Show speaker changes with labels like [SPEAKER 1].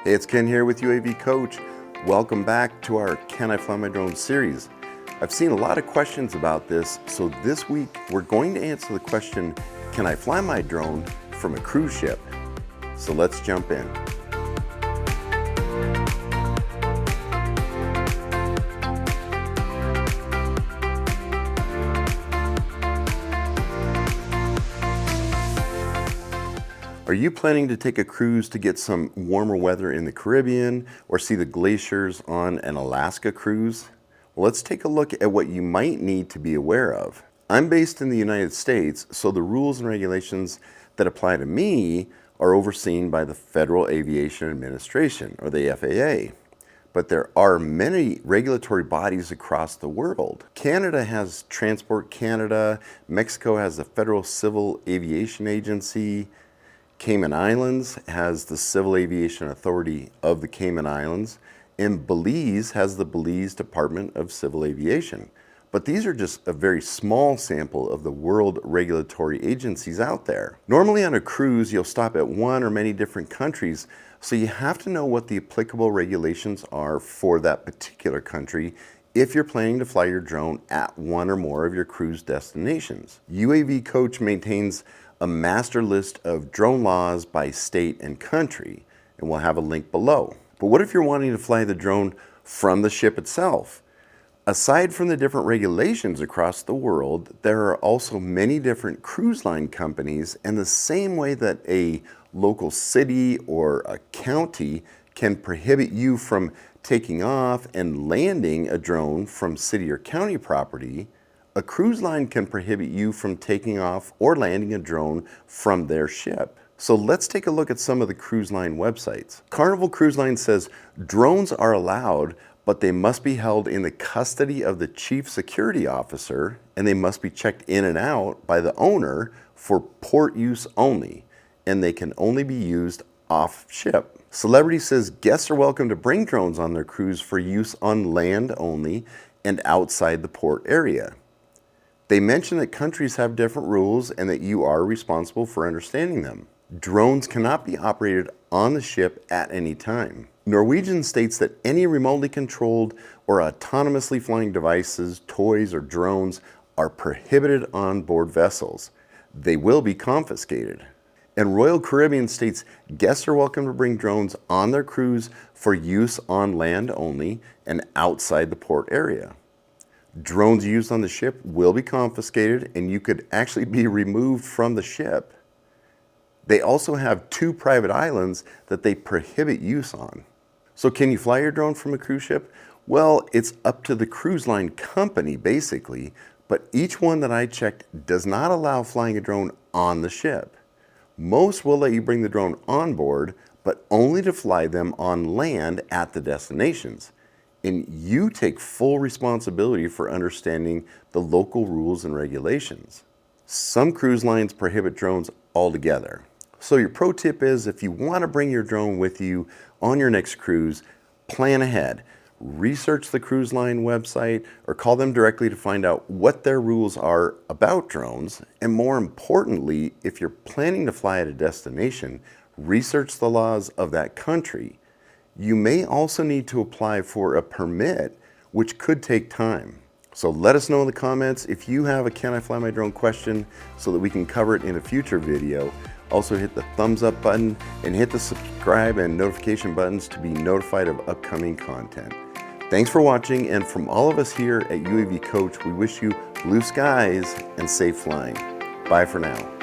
[SPEAKER 1] Hey, it's Ken here with UAV Coach. Welcome back to our Can I Fly My Drone series. I've seen a lot of questions about this, so this week we're going to answer the question, can I fly my drone from a cruise ship? So let's jump in. Are you planning to take a cruise to get some warmer weather in the Caribbean or see the glaciers on an Alaska cruise? Well, let's take a look at what you might need to be aware of. I'm based in the United States, so the rules and regulations that apply to me are overseen by the Federal Aviation Administration, or the FAA. But there are many regulatory bodies across the world. Canada has Transport Canada, Mexico has the Federal Civil Aviation Agency, Cayman Islands has the Civil Aviation Authority of the Cayman Islands, and Belize has the Belize Department of Civil Aviation. But these are just a very small sample of the world regulatory agencies out there. Normally on a cruise, you'll stop at one or many different countries, so you have to know what the applicable regulations are for that particular country if you're planning to fly your drone at one or more of your cruise destinations. UAV Coach maintains a master list of drone laws by state and country, and we'll have a link below. But what if you're wanting to fly the drone from the ship itself? Aside from the different regulations across the world, there are also many different cruise line companies, and the same way that a local city or a county can prohibit you from taking off and landing a drone from city or county property, a cruise line can prohibit you from taking off or landing a drone from their ship. So let's take a look at some of the cruise line websites. Carnival Cruise Line says drones are allowed, but they must be held in the custody of the chief security officer, and they must be checked in and out by the owner for port use only, and they can only be used off ship. Celebrity says guests are welcome to bring drones on their cruise for use on land only and outside the port area. They mention that countries have different rules and that you are responsible for understanding them. Drones cannot be operated on the ship at any time. Norwegian states that any remotely controlled or autonomously flying devices, toys, or drones are prohibited on board vessels. They will be confiscated. And Royal Caribbean states guests are welcome to bring drones on their cruise for use on land only and outside the port area. Drones used on the ship will be confiscated, and you could actually be removed from the ship. They also have 2 private islands that they prohibit use on. So can you fly your drone from a cruise ship? Well, it's up to the cruise line company basically, but each one that I checked does not allow flying a drone on the ship. Most will let you bring the drone on board, but only to fly them on land at the destinations. And you take full responsibility for understanding the local rules and regulations. Some cruise lines prohibit drones altogether. So your pro tip is, if you want to bring your drone with you on your next cruise, plan ahead. Research the cruise line website or call them directly to find out what their rules are about drones. And more importantly, if you're planning to fly at a destination, research the laws of that country. You may also need to apply for a permit, which could take time. So let us know in the comments if you have a Can I Fly My Drone question so that we can cover it in a future video. Also hit the thumbs up button and hit the subscribe and notification buttons to be notified of upcoming content. Thanks for watching, and from all of us here at UAV Coach, we wish you blue skies and safe flying. Bye for now.